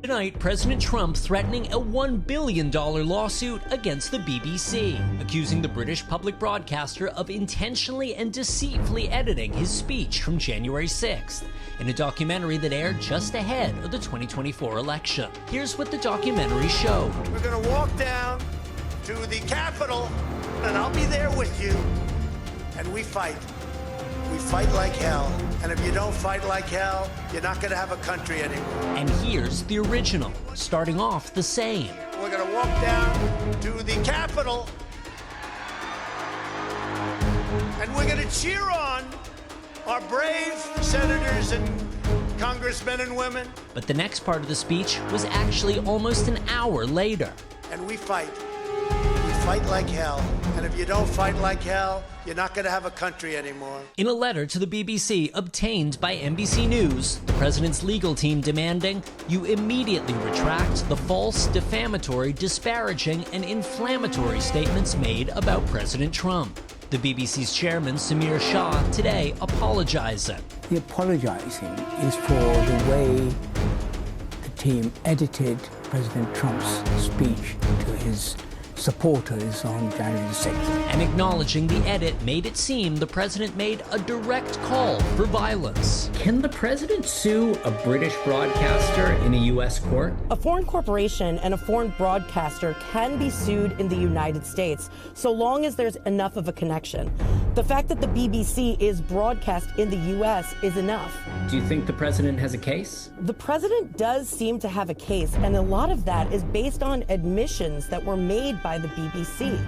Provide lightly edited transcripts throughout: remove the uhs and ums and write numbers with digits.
Tonight, President Trump threatening a $1 billion lawsuit against the BBC, accusing the British public broadcaster of intentionally and deceitfully editing his speech from January 6th in a documentary that aired just ahead of the 2024 election. Here's what the documentary showed. We're going to walk down to the Capitol, and I'll be there with you, and we fight. We fight like hell, and if you don't fight like hell, you're not going to have a country anymore. And here's the original, starting off the same. We're going to walk down to the Capitol, and we're going to cheer on our brave senators and congressmen and women. But the next part of the speech was actually almost an hour later. And we fight. We fight like hell, and if you don't fight like hell, you're not going to have a country anymore. In a letter to the BBC obtained by NBC News, the president's legal team demanding you immediately retract the false, defamatory, disparaging, and inflammatory statements made about President Trump. The BBC's chairman, Samir Shah, today apologizing. The apologizing is for the way the team edited President Trump's speech to his supporters on January 6th. And acknowledging the edit made it seem the president made a direct call for violence. Can the president sue a British broadcaster in a U.S. court? A foreign corporation and a foreign broadcaster can be sued in the United States so long as there's enough of a connection. The fact that the BBC is broadcast in the U.S. is enough. Do you think the president has a case? The president does seem to have a case, and a lot of that is based on admissions that were made by the BBC.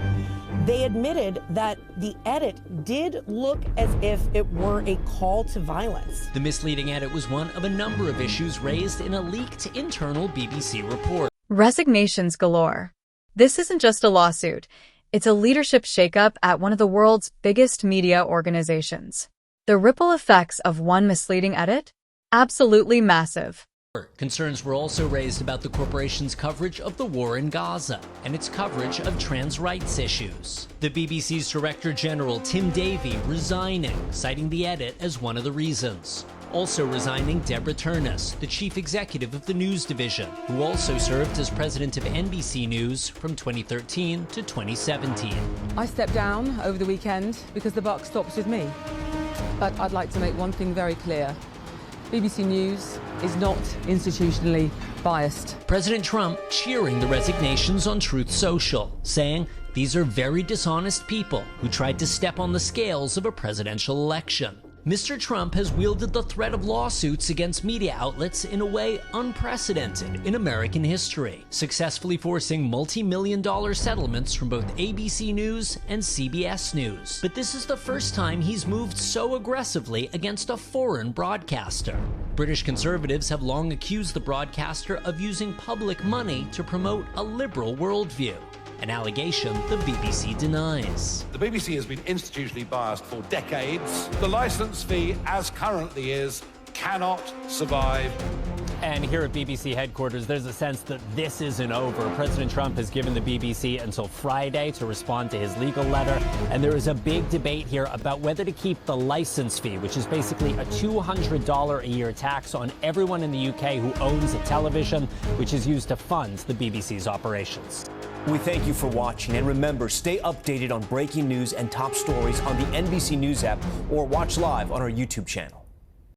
They admitted that the edit did look as if it were a call to violence. The misleading edit was one of a number of issues raised in a leaked internal BBC report. Resignations galore. This isn't just a lawsuit. It's a leadership shakeup at one of the world's biggest media organizations. The ripple effects of one misleading edit? Absolutely massive. Concerns were also raised about the corporation's coverage of the war in Gaza and its coverage of trans rights issues. The BBC's Director General Tim Davie resigning, citing the edit as one of the reasons. Also resigning Deborah Turnus, the chief executive of the news division, who also served as president of NBC News from 2013 to 2017. I stepped down over the weekend because the buck stops with me. But I'd like to make one thing very clear. BBC News is not institutionally biased. President Trump cheering the resignations on Truth Social, saying these are very dishonest people who tried to step on the scales of a presidential election. Mr. Trump has wielded the threat of lawsuits against media outlets in a way unprecedented in American history, successfully forcing multi-million-dollar settlements from both ABC News and CBS News. But this is the first time he's moved so aggressively against a foreign broadcaster. British conservatives have long accused the broadcaster of using public money to promote a liberal worldview, an allegation the BBC denies. The BBC has been institutionally biased for decades. The licence fee, as currently is, cannot survive. And here at BBC headquarters, there's a sense that this isn't over. President Trump has given the BBC until Friday to respond to his legal letter. And there is a big debate here about whether to keep the license fee, which is basically a $200 a year tax on everyone in the UK who owns a television, which is used to fund the BBC's operations. We thank you for watching, and remember, stay updated on breaking news and top stories on the NBC News app or watch live on our YouTube channel.